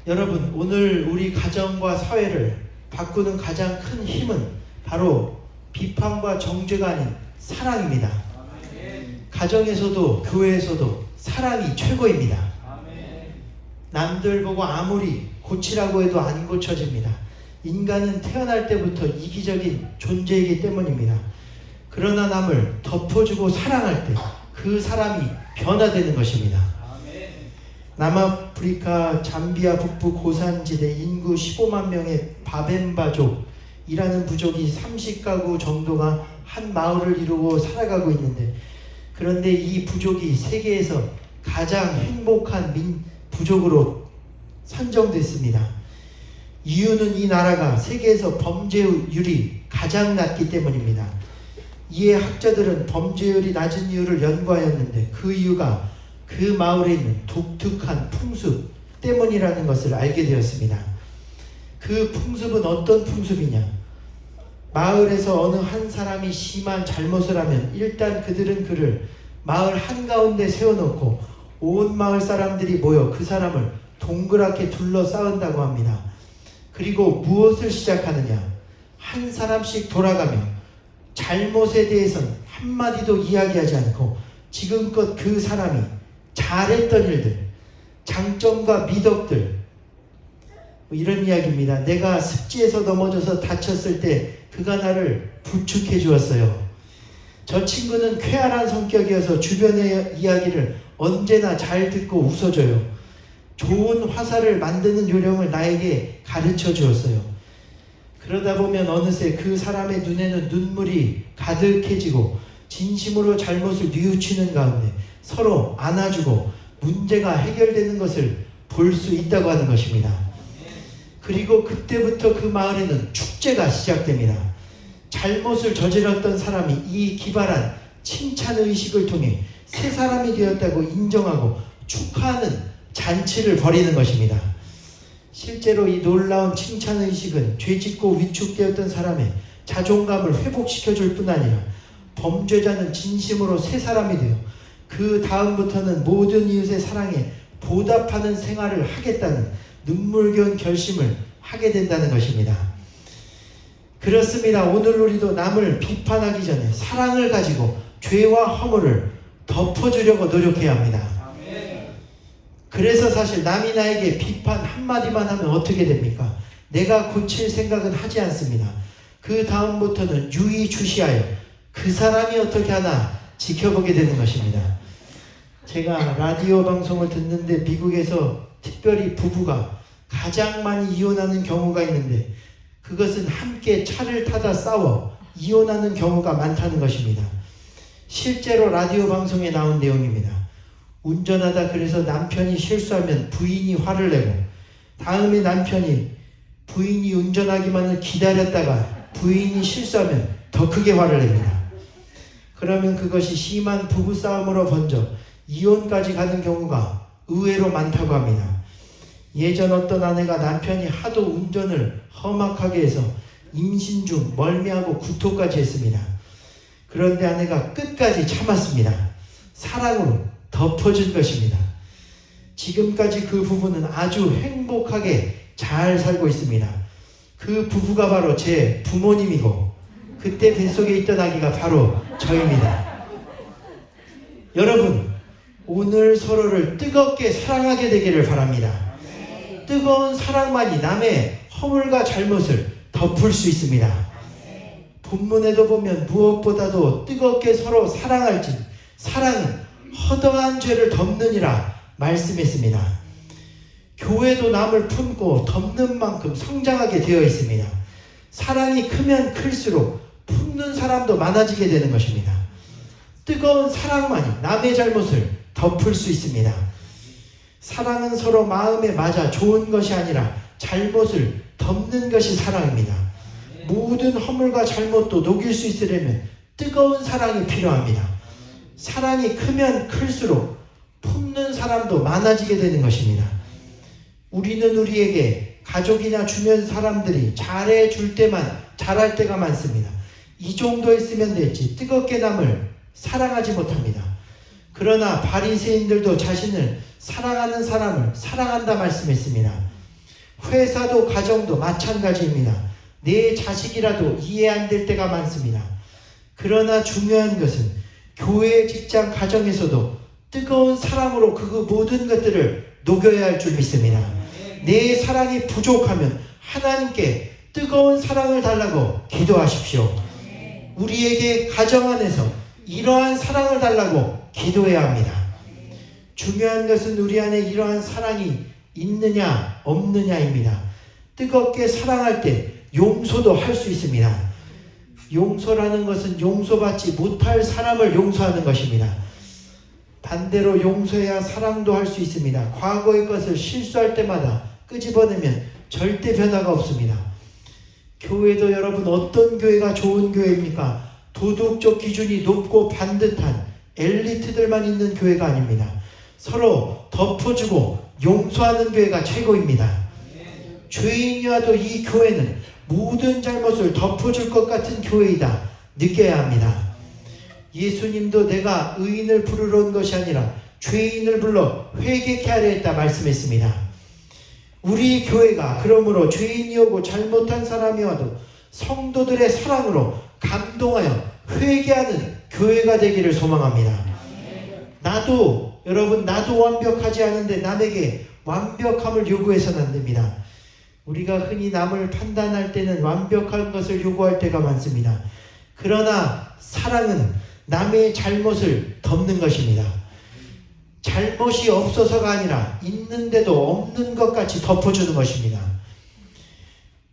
여러분, 오늘 우리 가정과 사회를 바꾸는 가장 큰 힘은 바로 비판과 정죄가 아닌 사랑입니다. 가정에서도 교회에서도 사랑이 최고입니다. 남들 보고 아무리 고치라고 해도 안 고쳐집니다. 인간은 태어날 때부터 이기적인 존재이기 때문입니다. 그러나 남을 덮어주고 사랑할 때 그 사람이 변화되는 것입니다. 남아프리카 잠비아 북부 고산지대 인구 15만 명의 바벤바족이라는 부족이 30가구 정도가 한 마을을 이루고 살아가고 있는데, 그런데 이 부족이 세계에서 가장 행복한 부족으로 선정됐습니다. 이유는 이 나라가 세계에서 범죄율이 가장 낮기 때문입니다. 이에 학자들은 범죄율이 낮은 이유를 연구하였는데, 그 이유가 그 마을에 있는 독특한 풍습 때문이라는 것을 알게 되었습니다. 그 풍습은 어떤 풍습이냐? 마을에서 어느 한 사람이 심한 잘못을 하면 일단 그들은 그를 마을 한가운데 세워놓고 온 마을 사람들이 모여 그 사람을 동그랗게 둘러싸은다고 합니다. 그리고 무엇을 시작하느냐? 한 사람씩 돌아가며 잘못에 대해서는 한마디도 이야기하지 않고 지금껏 그 사람이 잘했던 일들, 장점과 미덕들, 이런 이야기입니다. 내가 습지에서 넘어져서 다쳤을 때 그가 나를 부축해 주었어요. 저 친구는 쾌활한 성격이어서 주변의 이야기를 언제나 잘 듣고 웃어줘요. 좋은 화살을 만드는 요령을 나에게 가르쳐 주었어요. 그러다 보면 어느새 그 사람의 눈에는 눈물이 가득해지고 진심으로 잘못을 뉘우치는 가운데 서로 안아주고 문제가 해결되는 것을 볼 수 있다고 하는 것입니다. 그리고 그때부터 그 마을에는 축제가 시작됩니다. 잘못을 저질렀던 사람이 이 기발한 칭찬의식을 통해 새 사람이 되었다고 인정하고 축하하는 잔치를 벌이는 것입니다. 실제로 이 놀라운 칭찬의식은 죄짓고 위축되었던 사람의 자존감을 회복시켜줄 뿐 아니라 범죄자는 진심으로 새 사람이 되어 그 다음부터는 모든 이웃의 사랑에 보답하는 생활을 하겠다는 눈물겨운 결심을 하게 된다는 것입니다. 그렇습니다. 오늘 우리도 남을 비판하기 전에 사랑을 가지고 죄와 허물을 덮어주려고 노력해야 합니다. 그래서 사실 남이 나에게 비판 한마디만 하면 어떻게 됩니까? 내가 고칠 생각은 하지 않습니다. 그 다음부터는 유의주시하여 그 사람이 어떻게 하나 지켜보게 되는 것입니다. 제가 라디오 방송을 듣는데 미국에서 특별히 부부가 가장 많이 이혼하는 경우가 있는데, 그것은 함께 차를 타다 싸워 이혼하는 경우가 많다는 것입니다. 실제로 라디오 방송에 나온 내용입니다. 운전하다 그래서 남편이 실수하면 부인이 화를 내고, 다음에 남편이 부인이 운전하기만을 기다렸다가 부인이 실수하면 더 크게 화를 냅니다. 그러면 그것이 심한 부부싸움으로 번져 이혼까지 가는 경우가 의외로 많다고 합니다. 예전 어떤 아내가 남편이 하도 운전을 험악하게 해서 임신 중 멀미하고 구토까지 했습니다. 그런데 아내가 끝까지 참았습니다. 사랑으로 덮어준 것입니다. 지금까지 그 부부는 아주 행복하게 잘 살고 있습니다. 그 부부가 바로 제 부모님이고 그때 뱃속에 있던 아기가 바로 저입니다. 여러분, 오늘 서로를 뜨겁게 사랑하게 되기를 바랍니다. 뜨거운 사랑만이 남의 허물과 잘못을 덮을 수 있습니다. 본문에도 보면 무엇보다도 뜨겁게 서로 사랑할지 사랑은 허다한 죄를 덮느니라 말씀했습니다. 교회도 남을 품고 덮는 만큼 성장하게 되어 있습니다. 사랑이 크면 클수록 품는 사람도 많아지게 되는 것입니다. 뜨거운 사랑만이 남의 잘못을 덮을 수 있습니다. 사랑은 서로 마음에 맞아 좋은 것이 아니라 잘못을 덮는 것이 사랑입니다. 모든 허물과 잘못도 녹일 수 있으려면 뜨거운 사랑이 필요합니다. 사랑이 크면 클수록 품는 사람도 많아지게 되는 것입니다. 우리는 우리에게 가족이나 주변 사람들이 잘해줄 때만 잘할 때가 많습니다. 이 정도 했으면 됐지 뜨겁게 남을 사랑하지 못합니다. 그러나 바리새인들도 자신을 사랑하는 사람을 사랑한다 말씀했습니다. 회사도 가정도 마찬가지입니다. 내 자식이라도 이해 안 될 때가 많습니다. 그러나 중요한 것은 교회, 직장, 가정에서도 뜨거운 사랑으로 그 모든 것들을 녹여야 할 줄 믿습니다. 내 사랑이 부족하면 하나님께 뜨거운 사랑을 달라고 기도하십시오. 우리에게 가정 안에서 이러한 사랑을 달라고 기도해야 합니다. 중요한 것은 우리 안에 이러한 사랑이 있느냐 없느냐입니다. 뜨겁게 사랑할 때 용서도 할 수 있습니다. 용서라는 것은 용서받지 못할 사람을 용서하는 것입니다. 반대로 용서해야 사랑도 할 수 있습니다. 과거의 것을 실수할 때마다 끄집어내면 절대 변화가 없습니다. 교회도 여러분 어떤 교회가 좋은 교회입니까? 도덕적 기준이 높고 반듯한 엘리트들만 있는 교회가 아닙니다. 서로 덮어주고 용서하는 교회가 최고입니다. 죄인이 와도 이 교회는 모든 잘못을 덮어줄 것 같은 교회이다 느껴야 합니다. 예수님도 내가 의인을 부르러 온 것이 아니라 죄인을 불러 회개케 하려 했다 말씀했습니다. 우리 교회가 그러므로 죄인이 오고 잘못한 사람이 와도 성도들의 사랑으로 감동하여 회개하는 교회가 되기를 소망합니다. 나도 완벽하지 않은데 남에게 완벽함을 요구해서는 안 됩니다. 우리가 흔히 남을 판단할 때는 완벽한 것을 요구할 때가 많습니다. 그러나 사랑은 남의 잘못을 덮는 것입니다. 잘못이 없어서가 아니라 있는데도 없는 것 같이 덮어주는 것입니다.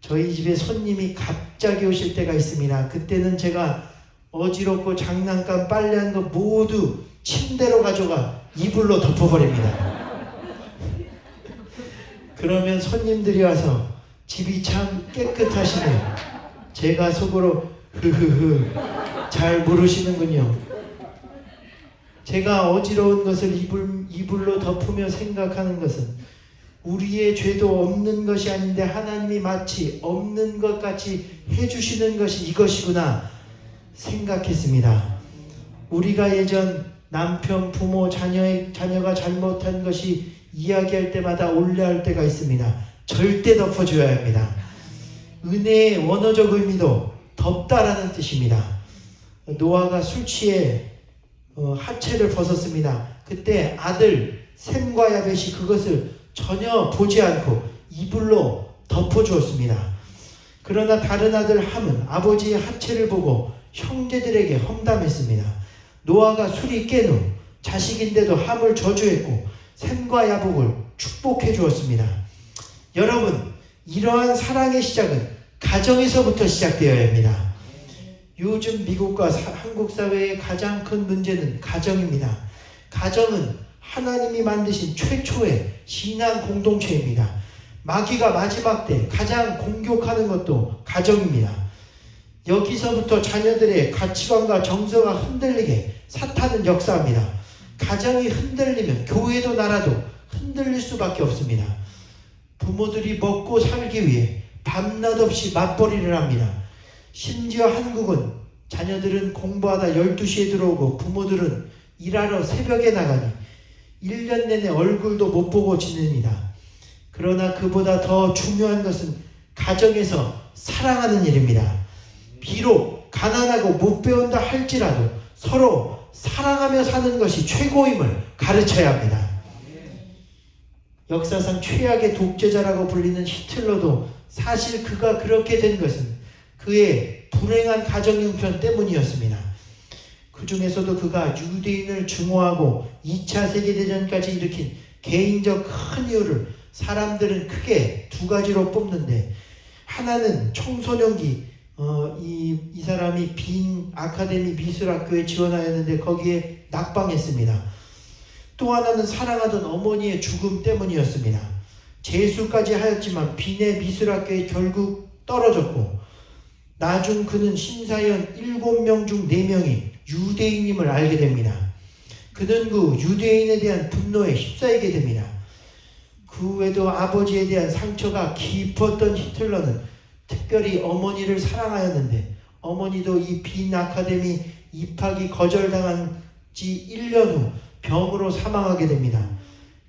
저희 집에 손님이 갑자기 오실 때가 있습니다. 그때는 제가 어지럽고 장난감 빨래한 거 모두 침대로 가져가 이불로 덮어버립니다. 그러면 손님들이 와서 집이 참 깨끗하시네. 제가 속으로 흐흐흐 잘 모르시는군요. 제가 어지러운 것을 이불로 덮으며 생각하는 것은 우리의 죄도 없는 것이 아닌데 하나님이 마치 없는 것 같이 해주시는 것이 이것이구나 생각했습니다. 우리가 예전 남편, 부모, 자녀가 잘못한 것이 이야기할 때마다 올려할 때가 있습니다. 절대 덮어줘야 합니다. 은혜의 원어적 의미도 덮다라는 뜻입니다. 노아가 술 취해 하체를 벗었습니다. 그때 아들 셈과 야벳이 그것을 전혀 보지 않고 이불로 덮어주었습니다. 그러나 다른 아들 함은 아버지의 하체를 보고 형제들에게 험담했습니다. 노아가 술이 깬 후 자식인데도 함을 저주했고 셈과 야복을 축복해 주었습니다. 여러분, 이러한 사랑의 시작은 가정에서부터 시작되어야 합니다. 요즘 미국과 한국 사회의 가장 큰 문제는 가정입니다. 가정은 하나님이 만드신 최초의 신앙 공동체입니다. 마귀가 마지막 때 가장 공격하는 것도 가정입니다. 여기서부터 자녀들의 가치관과 정서가 흔들리게 사탄은 역사합니다. 가정이 흔들리면 교회도 나라도 흔들릴 수밖에 없습니다. 부모들이 먹고 살기 위해 밤낮 없이 맞벌이를 합니다. 심지어 한국은 자녀들은 공부하다 12시에 들어오고 부모들은 일하러 새벽에 나가니 1년 내내 얼굴도 못 보고 지냅니다. 그러나 그보다 더 중요한 것은 가정에서 사랑하는 일입니다. 비록 가난하고 못 배운다 할지라도 서로 사랑하며 사는 것이 최고임을 가르쳐야 합니다. 역사상 최악의 독재자라고 불리는 히틀러도 사실 그가 그렇게 된 것은 그의 불행한 가정 형편 때문이었습니다. 그 중에서도 그가 유대인을 증오하고 2차 세계대전까지 일으킨 개인적 큰 이유를 사람들은 크게 두 가지로 뽑는데, 하나는 청소년기 이 사람이 빈 아카데미 미술학교에 지원하였는데 거기에 낙방했습니다. 또 하나는 사랑하던 어머니의 죽음 때문이었습니다. 재수까지 하였지만 빈의 미술학교에 결국 떨어졌고, 나중 그는 심사위원 7명 중 4명이 유대인임을 알게 됩니다. 그는 그 유대인에 대한 분노에 휩싸이게 됩니다. 그 외에도 아버지에 대한 상처가 깊었던 히틀러는 특별히 어머니를 사랑하였는데, 어머니도 이 빈 아카데미 입학이 거절당한 지 1년 후 병으로 사망하게 됩니다.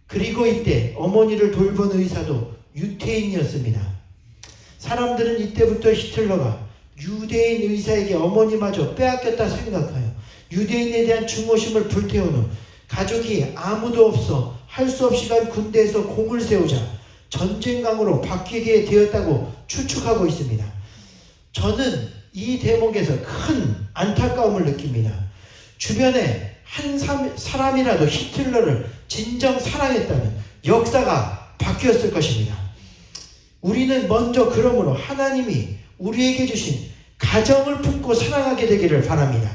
그리고 이때 어머니를 돌본 의사도 유태인이었습니다. 사람들은 이때부터 히틀러가 유대인 의사에게 어머니마저 빼앗겼다 생각하여 유대인에 대한 증오심을 불태운 후 가족이 아무도 없어 할 수 없이 간 군대에서 공을 세우자 전쟁강으로 바뀌게 되었다고 추측하고 있습니다. 저는 이 대목에서 큰 안타까움을 느낍니다. 주변에 한 사람이라도 히틀러를 진정 사랑했다면 역사가 바뀌었을 것입니다. 우리는 먼저 그러므로 하나님이 우리에게 주신 가정을 품고 사랑하게 되기를 바랍니다.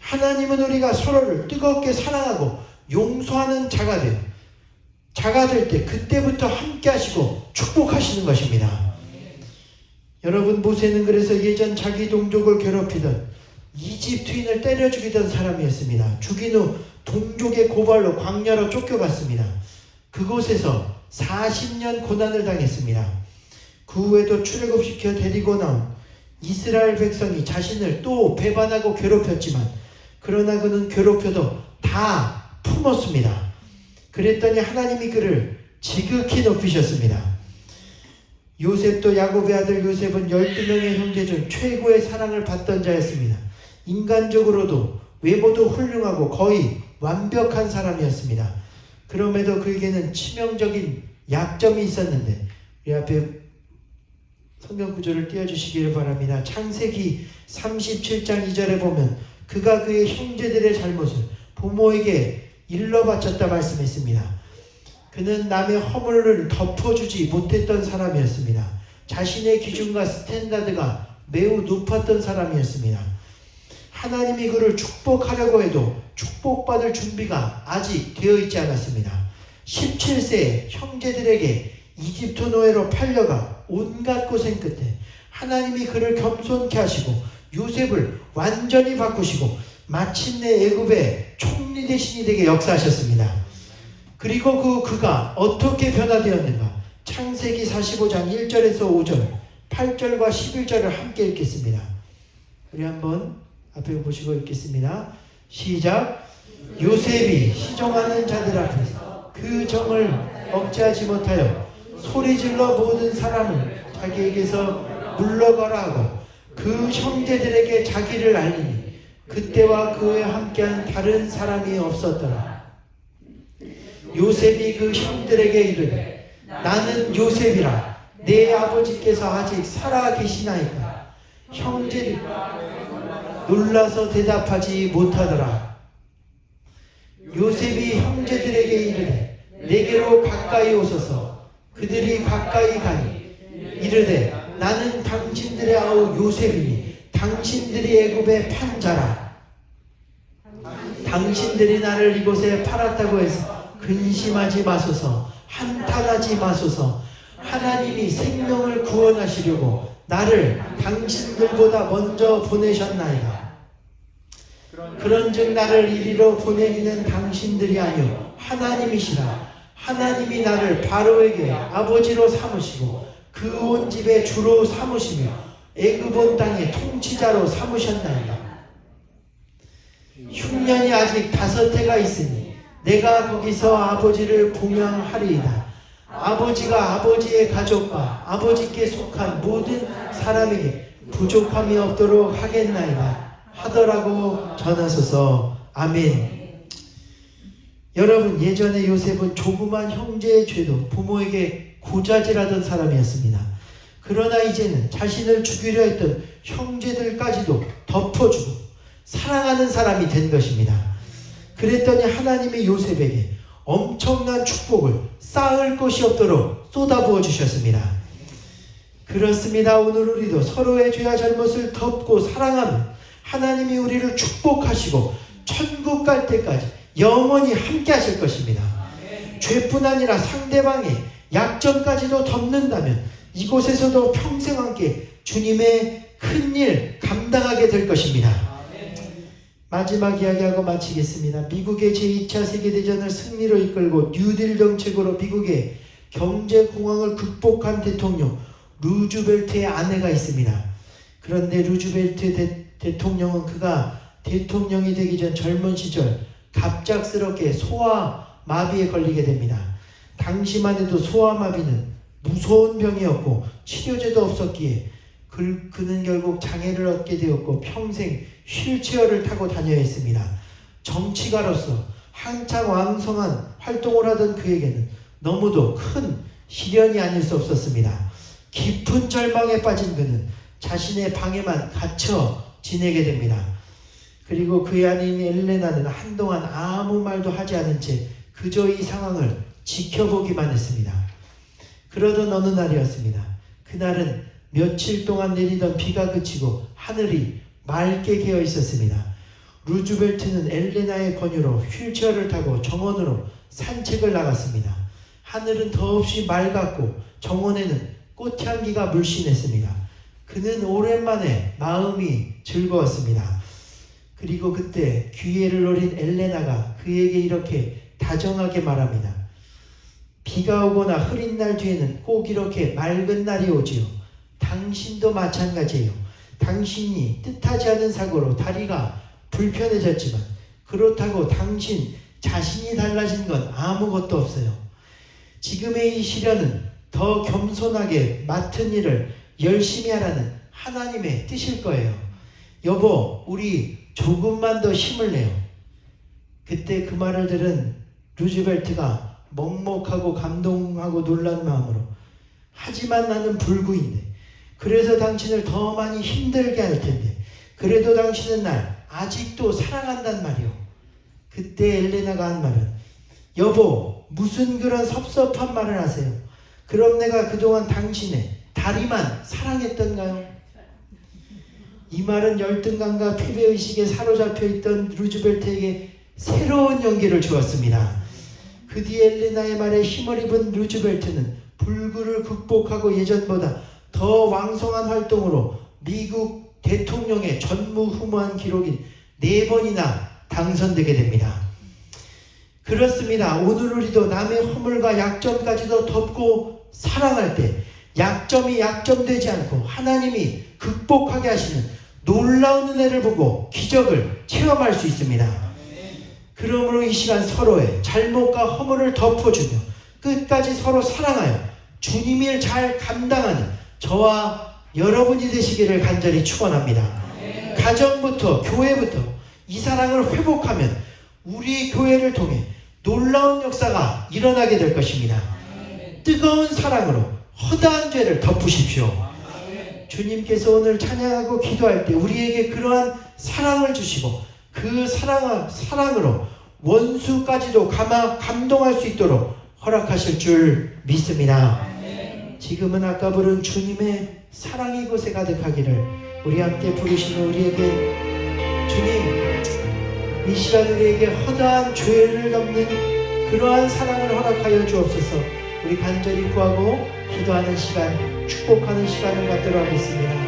하나님은 우리가 서로를 뜨겁게 사랑하고 용서하는 자가 될 때 그때부터 함께 하시고 축복하시는 것입니다. 여러분, 모세는 그래서 예전 자기 동족을 괴롭히던 이집트인을 때려 죽이던 사람이었습니다. 죽인 후 동족의 고발로 광야로 쫓겨갔습니다. 그곳에서 40년 고난을 당했습니다. 그 후에도 출애굽시켜 데리고 나온 이스라엘 백성이 자신을 또 배반하고 괴롭혔지만 그러나 그는 괴롭혀도 다 품었습니다. 그랬더니 하나님이 그를 지극히 높이셨습니다. 요셉도 야곱의 아들 요셉은 12명의 형제 중 최고의 사랑을 받던 자였습니다. 인간적으로도 외모도 훌륭하고 거의 완벽한 사람이었습니다. 그럼에도 그에게는 치명적인 약점이 있었는데 우리 앞에 성경 구절을 띄워주시기를 바랍니다. 창세기 37장 2절에 보면 그가 그의 형제들의 잘못을 부모에게 일러 바쳤다 말씀했습니다. 그는 남의 허물을 덮어주지 못했던 사람이었습니다. 자신의 기준과 스탠다드가 매우 높았던 사람이었습니다. 하나님이 그를 축복하려고 해도 축복받을 준비가 아직 되어 있지 않았습니다. 17세에 형제들에게 이집트 노예로 팔려가 온갖 고생 끝에 하나님이 그를 겸손케 하시고 요셉을 완전히 바꾸시고 마침내 애굽의 총리 대신이 되게 역사하셨습니다. 그리고 그가 어떻게 변화되었는가? 창세기 45장 1절에서 5절, 8절과 11절을 함께 읽겠습니다. 우리 한번 앞에 보시고 읽겠습니다. 시작. 요셉이 시종하는 자들 앞에서 그 정을 억제하지 못하여 소리질러 모든 사람을 자기에게서 물러가라 하고 그 형제들에게 자기를 알리니 그때와 그에 함께한 다른 사람이 없었더라. 요셉이 그 형들에게 이르되 나는 요셉이라 내 아버지께서 아직 살아 계시나이까. 형제들이 놀라서 대답하지 못하더라. 요셉이 형제들에게 이르되 내게로 가까이 오소서. 그들이 가까이 가니 이르되 나는 당신들의 아우 요셉이니 당신들이 애굽에 판 자라. 당신들이 나를 이곳에 팔았다고 해서 근심하지 마소서. 한탄하지 마소서. 하나님이 생명을 구원하시려고 나를 당신들보다 먼저 보내셨나이다. 그런즉 나를 이리로 보내기는 당신들이 아니요 하나님이시라. 하나님이 나를 바로에게 아버지로 삼으시고 그 온 집의 주로 삼으시며 애굽 온 땅의 통치자로 삼으셨나이다. 흉년이 아직 5해가 있으니 내가 거기서 아버지를 공양하리이다. 아버지가 아버지의 가족과 아버지께 속한 모든 사람에게 부족함이 없도록 하겠나이다 하더라고 전하소서. 아멘. 여러분, 예전에 요셉은 조그만 형제의 죄도 부모에게 고자질하던 사람이었습니다. 그러나 이제는 자신을 죽이려 했던 형제들까지도 덮어주고 사랑하는 사람이 된 것입니다. 그랬더니 하나님이 요셉에게 엄청난 축복을 쌓을 것이 없도록 쏟아부어 주셨습니다. 그렇습니다. 오늘 우리도 서로의 죄와 잘못을 덮고 사랑하면 하나님이 우리를 축복하시고 천국 갈 때까지 영원히 함께 하실 것입니다. 죄뿐 아니라 상대방의 약점까지도 덮는다면 이곳에서도 평생 함께 주님의 큰 일 감당하게 될 것입니다. 마지막 이야기하고 마치겠습니다. 미국의 제2차 세계대전을 승리로 이끌고 뉴딜 정책으로 미국의 경제공황을 극복한 대통령 루즈벨트의 아내가 있습니다. 그런데 루즈벨트 대통령은 그가 대통령이 되기 전 젊은 시절 갑작스럽게 소아마비에 걸리게 됩니다. 당시만 해도 소아마비는 무서운 병이었고 치료제도 없었기에 그는 결국 장애를 얻게 되었고 평생 휠체어를 타고 다녀야 했습니다. 정치가로서 한창 왕성한 활동을 하던 그에게는 너무도 큰 시련이 아닐 수 없었습니다. 깊은 절망에 빠진 그는 자신의 방에만 갇혀 지내게 됩니다. 그리고 그의 아내인 엘레나는 한동안 아무 말도 하지 않은 채 그저 이 상황을 지켜보기만 했습니다. 그러던 어느 날이었습니다. 그날은 며칠 동안 내리던 비가 그치고 하늘이 맑게 개어 있었습니다. 루즈벨트는 엘레나의 권유로 휠체어를 타고 정원으로 산책을 나갔습니다. 하늘은 더없이 맑았고 정원에는 꽃향기가 물씬했습니다. 그는 오랜만에 마음이 즐거웠습니다. 그리고 그때 기회를 노린 엘레나가 그에게 이렇게 다정하게 말합니다. 비가 오거나 흐린 날 뒤에는 꼭 이렇게 맑은 날이 오지요. 당신도 마찬가지예요. 당신이 뜻하지 않은 사고로 다리가 불편해졌지만 그렇다고 당신 자신이 달라진 건 아무것도 없어요. 지금의 이 시련은 더 겸손하게 맡은 일을 열심히 하라는 하나님의 뜻일 거예요. 여보, 우리 조금만 더 힘을 내요. 그때 그 말을 들은 루즈벨트가 먹먹하고 감동하고 놀란 마음으로 하지만 나는 불구인데 그래서 당신을 더 많이 힘들게 할 텐데 그래도 당신은 날 아직도 사랑한단 말이요. 그때 엘레나가 한 말은 여보, 무슨 그런 섭섭한 말을 하세요. 그럼 내가 그동안 당신의 다리만 사랑했던가요? 이 말은 열등감과 패배의식에 사로잡혀 있던 루즈벨트에게 새로운 용기를 주었습니다. 그 뒤 엘레나의 말에 힘을 입은 루즈벨트는 불구를 극복하고 예전보다 더 왕성한 활동으로 미국 대통령의 전무후무한 기록인 4번이나 당선되게 됩니다. 그렇습니다. 오늘 우리도 남의 허물과 약점까지도 덮고 사랑할 때 약점이 약점되지 않고 하나님이 극복하게 하시는 놀라운 은혜를 보고 기적을 체험할 수 있습니다. 그러므로 이 시간 서로의 잘못과 허물을 덮어주며 끝까지 서로 사랑하여 주님 일 잘 감당하는 저와 여러분이 되시기를 간절히 축원합니다. 가정부터 교회부터 이 사랑을 회복하면 우리 교회를 통해 놀라운 역사가 일어나게 될 것입니다. 뜨거운 사랑으로 허다한 죄를 덮으십시오. 주님께서 오늘 찬양하고 기도할 때 우리에게 그러한 사랑을 주시고 그 사랑으로 원수까지도 감동할 수 있도록 허락하실 줄 믿습니다. 지금은 아까 부른 주님의 사랑이 이곳에 가득하기를 우리 함께 부르시는 우리에게 주님 이 시간 우리에게 허다한 죄를 덮는 그러한 사랑을 허락하여 주옵소서. 우리 간절히 구하고 기도하는 시간, 축복하는 시간을 갖도록 하겠습니다.